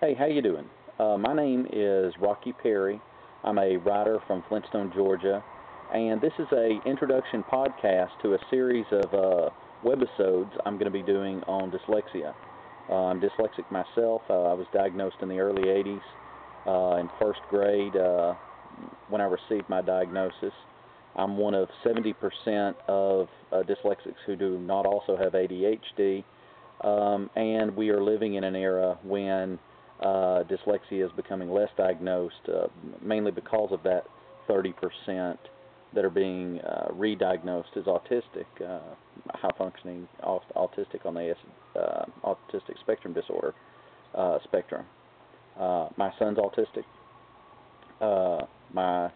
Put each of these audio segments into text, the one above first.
Hey, how you doing? My name is Rocky Perry. I'm a writer from Flintstone, Georgia, and this is a introduction podcast to a series of webisodes I'm going to be doing on dyslexia. I'm dyslexic myself. I was diagnosed in the early 80s in first grade when I received my diagnosis. I'm one of 70% of dyslexics who do not also have ADHD, and we are living in an era when dyslexia is becoming less diagnosed, mainly because of that 30% that are being re-diagnosed as autistic, high-functioning autistic on the autistic spectrum disorder spectrum. My son's autistic. My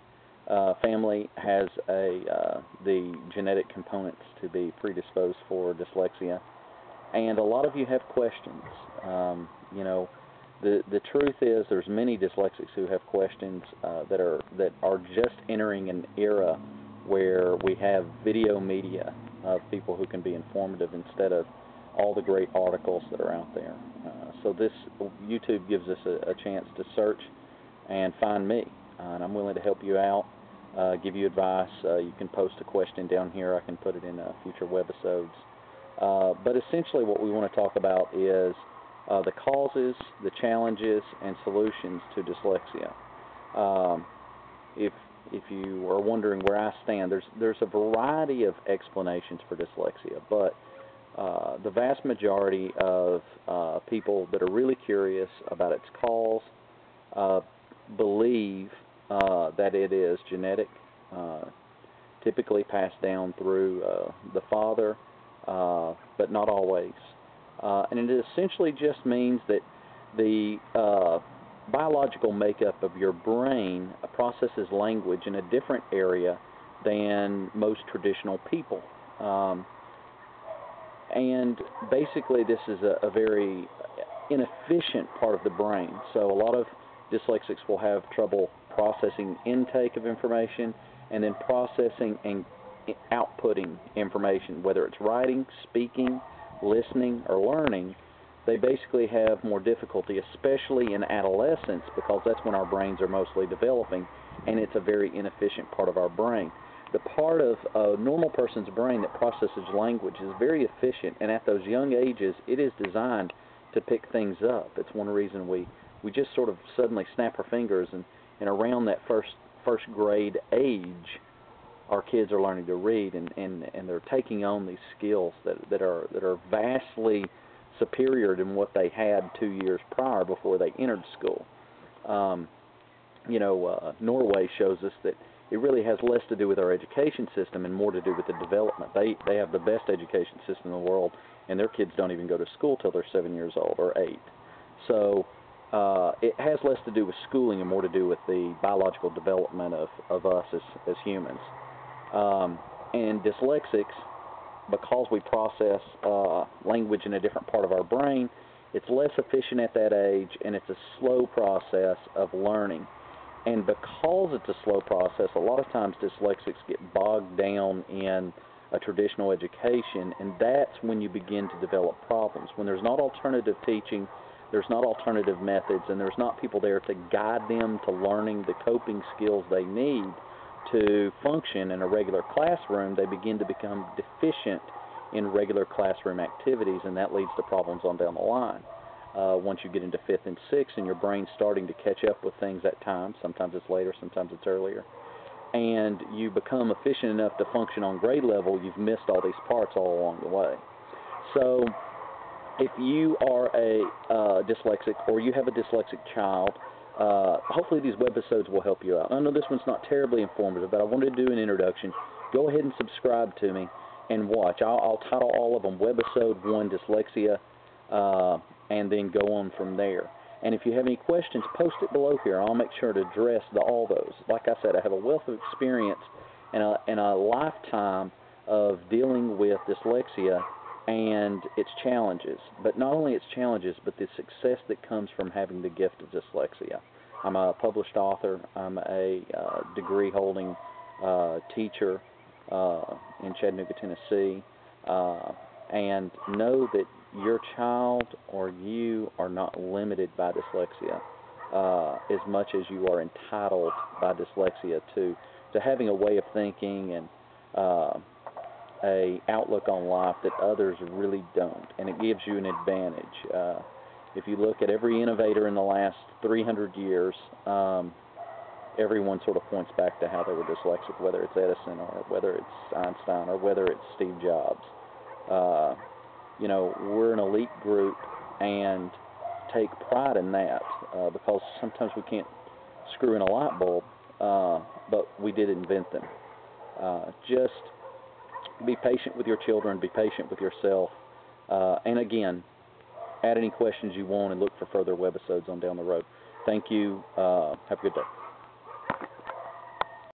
family has the genetic components to be predisposed for dyslexia, and a lot of you have questions. The truth is there's many dyslexics who have questions that are just entering an era where we have video media of people who can be informative instead of all the great articles that are out there. So this YouTube gives us a chance to search and find me, and I'm willing to help you out, give you advice. You can post a question down here. I can put it in future webisodes. But essentially what we want to talk about is the causes, the challenges, and solutions to dyslexia. If you are wondering where I stand, there's a variety of explanations for dyslexia, but the vast majority of people that are really curious about its cause believe that it is genetic, typically passed down through the father, but not always. And it essentially just means that the biological makeup of your brain processes language in a different area than most traditional people. And basically this is a very inefficient part of the brain. So a lot of dyslexics will have trouble processing intake of information and then processing and outputting information, whether it's writing, speaking, listening, or learning. They basically have more difficulty, especially in adolescence, because that's when our brains are mostly developing, and it's a very inefficient part of our brain. The part of a normal person's brain that processes language is very efficient, and at those young ages, it is designed to pick things up. It's one reason we just sort of suddenly snap our fingers, and around that first grade age, our kids are learning to read, and they're taking on these skills that are vastly superior than what they had 2 years prior before they entered school. Norway shows us that it really has less to do with our education system and more to do with the development. They have the best education system in the world, and their kids don't even go to school till they're 7 years old or 8. So it has less to do with schooling and more to do with the biological development of us as humans. And dyslexics, because we process language in a different part of our brain, it's less efficient at that age, and it's a slow process of learning. And because it's a slow process, a lot of times dyslexics get bogged down in a traditional education, and that's when you begin to develop problems. When there's not alternative teaching, there's not alternative methods, and there's not people there to guide them to learning the coping skills they need to function in a regular classroom, they begin to become deficient in regular classroom activities, and that leads to problems on down the line. Once you get into 5th and 6th, and your brain's starting to catch up with things at times, sometimes it's later, sometimes it's earlier, and you become efficient enough to function on grade level, you've missed all these parts all along the way. So if you are a dyslexic, or you have a dyslexic child, hopefully these webisodes will help you out. I know this one's not terribly informative, but I wanted to do an introduction. Go ahead and subscribe to me and watch. I'll title all of them Webisode 1 Dyslexia, and then go on from there. And if you have any questions, post it below here. I'll make sure to address all those. Like I said, I have a wealth of experience and a lifetime of dealing with dyslexia and its challenges, but not only its challenges, but the success that comes from having the gift of dyslexia. I'm a published author. I'm a degree-holding teacher in Chattanooga, Tennessee, and know that your child or you are not limited by dyslexia as much as you are entitled by dyslexia to having a way of thinking and a outlook on life that others really don't, and it gives you an advantage. If you look at every innovator in the last 300 years, everyone sort of points back to how they were dyslexic, whether it's Edison or whether it's Einstein or whether it's Steve Jobs. You know, we're an elite group and take pride in that because sometimes we can't screw in a light bulb, but we did invent them. Just be patient with your children, be patient with yourself, and again, add any questions you want and look for further webisodes on down the road. Thank you. Have a good day.